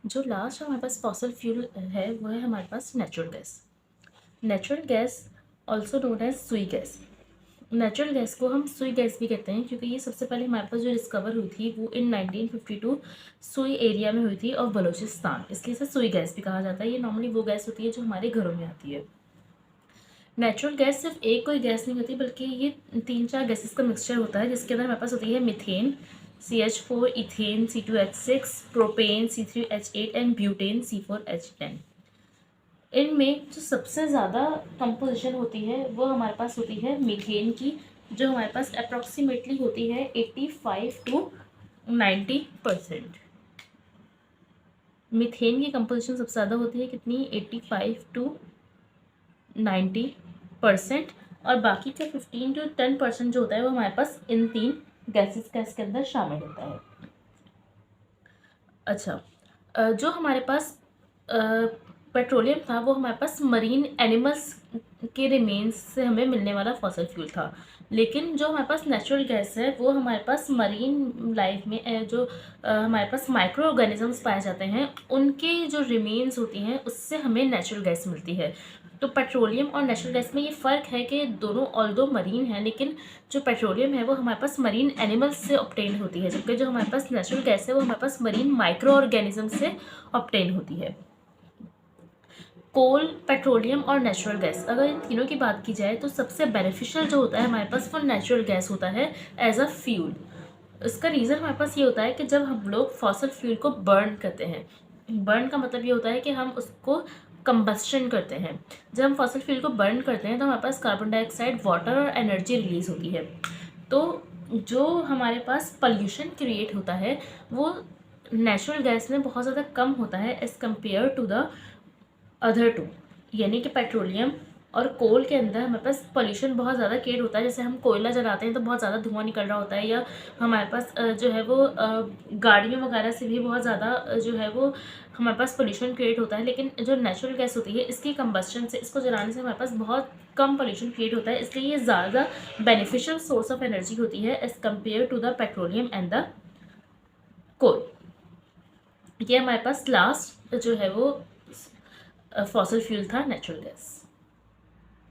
जो लास्ट हमारे पास fossil fuel है वो है हमारे पास natural gas. Natural gas also known as Sui gas. Natural gas को हम सुई गैस भी कहते हैं क्योंकि ये सबसे पहले हमारे पास जो डिस्कवर हुई थी वो इन 1952 सुई एरिया में हुई थी और बलूचिस्तान, इसलिए इसे सुई गैस भी कहा जाता है। ये नॉर्मली वो गैस होती है जो हमारे घरों में आती है। नेचुरल गैस सिर्फ एक कोई गैस नहीं होती बल्कि ये 3-4 गैसेस का मिक्सचर होता है, जिसके अंदर हमारे पास होती है methane CH4, ethane C2H6, propane C3H8 and butane C4H10। इनमें जो सबसे ज़्यादा कंपोजिशन होती है वो हमारे पास होती है मीथेन की, जो हमारे पास अप्रॉक्सीमेटली होती है 85 to 90%। मीथेन की कंपोजिशन सबसे ज़्यादा होती है कितनी, 85 to 90%, और बाकी का 15 to 10% जो होता है वो हमारे पास इन 3 गैसेस का इसके अंदर शामिल होता है। अच्छा, जो हमारे पास पेट्रोलियम था वो हमारे पास मरीन एनिमल्स के रिमेन्स से हमें मिलने वाला फॉसल फ्यूल था, लेकिन जो हमारे पास नेचुरल गैस है वो हमारे पास मरीन लाइफ में जो हमारे पास माइक्रो ऑर्गेनिजम्स पाए जाते हैं उनके जो रिमेन्स होती हैं उससे हमें नेचुरल गैस मिलती है। तो पेट्रोलियम और नेचुरल गैस में ये फ़र्क है कि दोनों ऑल्दो मरीन है, लेकिन जो पेट्रोलियम है वो हमारे पास मरीन एनिमल्स से ऑब्टेन होती है, जबकि जो हमारे पास नेचुरल गैस है वो हमारे पास मरीन माइक्रो ऑर्गेनिज्म से ऑब्टेन होती है। कोल, पेट्रोलियम और नेचुरल गैस, अगर इन तीनों की बात की जाए तो सबसे बेनिफिशियल जो होता है हमारे पास वो नेचुरल गैस होता है एज अ फ्यूल। इसका रीज़न हमारे पास ये होता है कि जब हम लोग फॉसल फ्यूल को बर्न करते हैं, बर्न का मतलब ये होता है कि हम उसको कंबस्शन करते हैं। जब हम फॉसल फ्यूल को बर्न करते हैं तो हमारे पास कार्बन डाइऑक्साइड, वाटर और एनर्जी रिलीज़ होती है। तो जो हमारे पास पॉल्यूशन क्रिएट होता है वो नेचुरल गैस में बहुत ज़्यादा कम होता है as compare to the other two, यानी कि पेट्रोलियम और कोल के अंदर हमारे पास पोल्यूशन बहुत ज़्यादा क्रिएट होता है। जैसे हम कोयला जलाते हैं तो बहुत ज़्यादा धुआं निकल रहा होता है, या हमारे पास जो है वो गाड़ियों वगैरह से भी बहुत ज़्यादा जो है वो हमारे पास पोल्यूशन क्रिएट होता है। लेकिन जो नेचुरल गैस होती है इसकी कंबस्शन से, इसको जलाने से हमारे पास बहुत कम पोल्यूशन क्रिएट होता है, इसलिए ये ज़्यादा बेनिफिशियल सोर्स ऑफ एनर्जी होती है as compare to the petroleum and the coal. ये हमारे पास लास्ट जो है वो फॉसल फ्यूल था नेचुरल गैस।